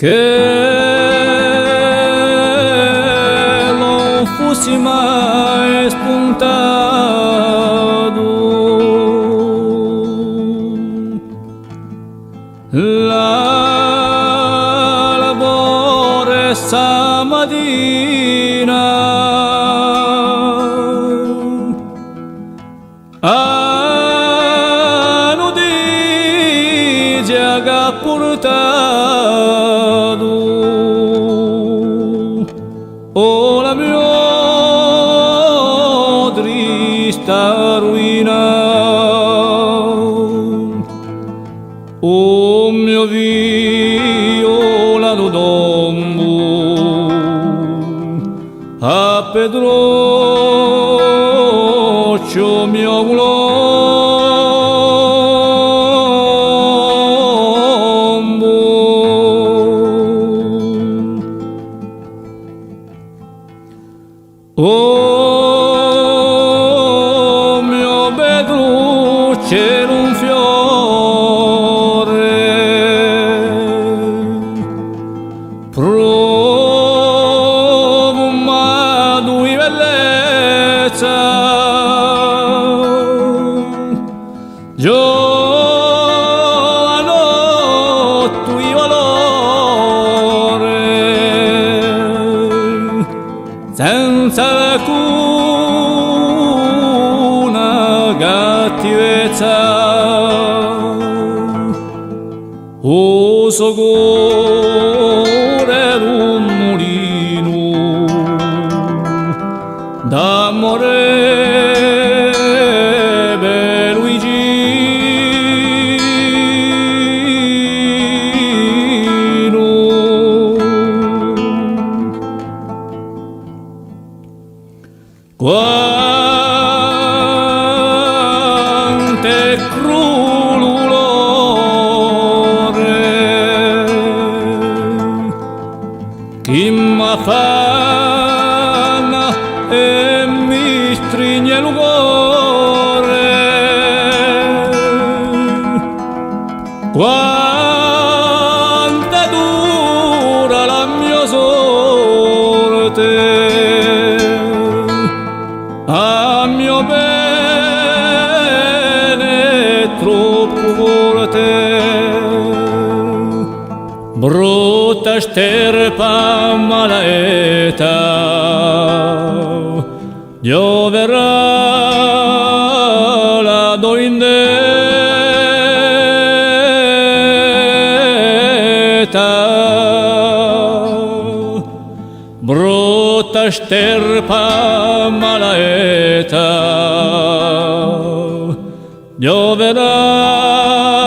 che non fossi mai spuntato la labore stamattina a notizia che ha portato la mia triste ruina. O mio violato dombo a Pedroccio mio glombo. O mio Pedroccio era un fiore profumato di bellezza, giovanotto di valore, senza alcuna cattivezza. O suo cuore era un mulino d'amore per Luigino. Quante chi m'affanna e mi stringe il cuore, quanto è dura la mia sorte, a mio bene è troppo forte. Brutta sterpa malaeta, pioverà la doindeta. Brutta sterpa malaeta, pioverà